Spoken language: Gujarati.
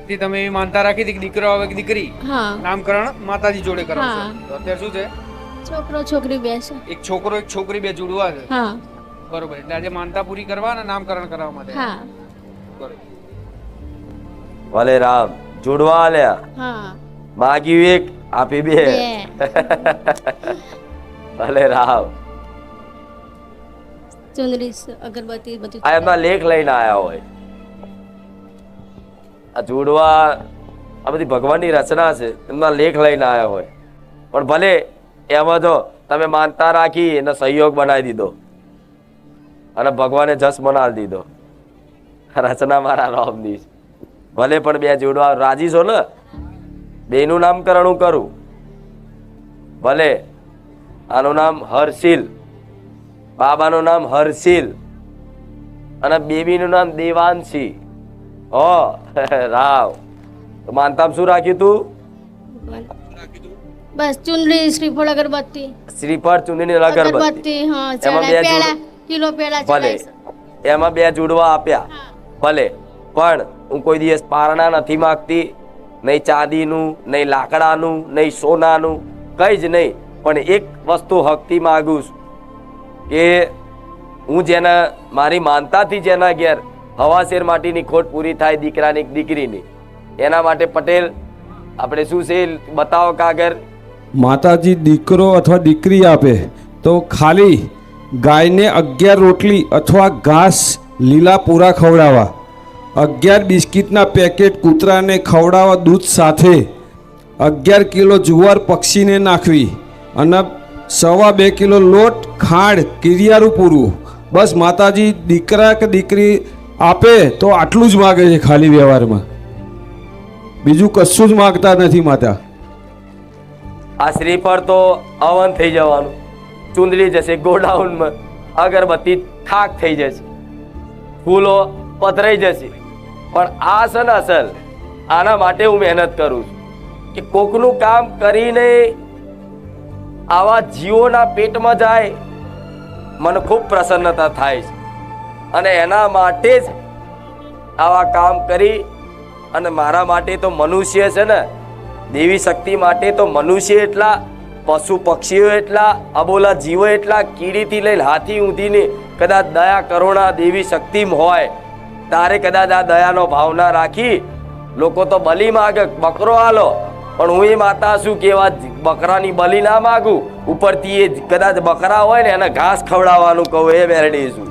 થી તમે એવી માનતા રાખી હતી કે દીકરો આવે કે દીકરી, હા નામકરણ માતાજી જોડે કરાવશો. હા. તો અત્યારે શું છે? છોકરો છોકરી બે છે. એક છોકરો એક છોકરી, બે જુડવા છે. હા બરોબર. એટલે આજે માનતા પૂરી કરવા અને નામકરણ કરાવવા માટે. હા બરોબર. ભલે રામ જોડવા આલ્યા, હા માગ્યું એક આપી બે. બે. ભલે રામ. ચુંદડી અગરબત્તી બધું આ એમના લેખ લઈને આયા હોય. આ જોડવા આ બધી ભગવાનની રચના છે, એમના લેખ લઈને આયા હોય. પણ ભલે એમાં જો તમે માનતા રાખી એને સહયોગ બનાવી દીધો અને ભગવાને જસ મનાવી દીધો. રચના મારા રામની છે. ભલે પણ બે જોડવા રાજી છો ને? બેનું નામકરણ હું કરું. ભલે આનું નામ હર્ષિલ, બાબાનું નામ હર્ષિલ અને બેબીનું નામ દેવાંશી. હો રાવ. તો માનતામાં શું રાખ્યું તું? બસ ચુંદડી શ્રીફળ અગરબત્તી શ્રીફળ ચુંદડી અગરબત્તી. હા એમાં ચડાય બે પેલા કિલો પેલા ભલે ચડાય. એમાં બે જોડવા આપ્યા. ભલે પણ હું કોઈ દિવસ પારણા નથી માગતી, નહીં ચાંદીનું, નહીં લાકડાનું, નહીં સોનાનું, કઈ જ નહીં. પણ એક વસ્તુ હકથી માગું છું કે હું જેના મારી માનતાથી જેના ઘેર હવાશેર માટીની ખોટ પૂરી થાય, દીકરાની દીકરીની, એના માટે પટેલ આપણે શું છે બતાવો કાગળ. માતાજી દીકરો અથવા દીકરી આપે તો ખાલી ગાયને 11 રોટલી અથવા ઘાસ લીલા પૂરા ખવડાવવા, 11 બિસ્કિટના પેકેટ કૂતરાને ખવડાવવા દૂધ સાથે, 11 કિલો જુવાર પક્ષીને નાખવી અને 2.25 કિલો લોટ, ખાંડ, કિરિયારું પૂરું. બસ માતાજી દીકરા કે દીકરી આપે તો આટલું જ માગે છે ખાલી વ્યવહારમાં, બીજું કશું જ માગતા નથી માતા. આ શ્રીફળ તો હવન થઈ જવાનું, ચુંદડી જશે ગોડાઉનમાં, અગરબત્તી થાક થઈ જશે, ફૂલો પધરાઈ જશે. પણ આ છે ને અસલ, આના માટે હું મહેનત કરું છું કે કોકનું કામ કરીને આવા જીવોના પેટમાં જાય, મને ખૂબ પ્રસન્નતા થાય છે. અને એના માટે જ આવા કામ કરી. અને મારા માટે તો મનુષ્ય છે ને, દેવી શક્તિ માટે તો મનુષ્ય એટલા, પશુ પક્ષીઓ એટલા, અબોલા જીવો એટલા, કીડીથી લઈને હાથી ઊંધીને કદાચ દયા કરુણા દેવી શક્તિમાં હોય તારે કદાચ આ દયાનો ભાવના રાખી લોકો તો બલી માગે, બકરો આલો. પણ હું એ માતા છું કે એવા બકરાની બલી ના માગું, ઉપરથી એ કદાચ બકરા હોય ને એને ઘાસ ખવડાવવાનું કહું, એ મેરડી છું.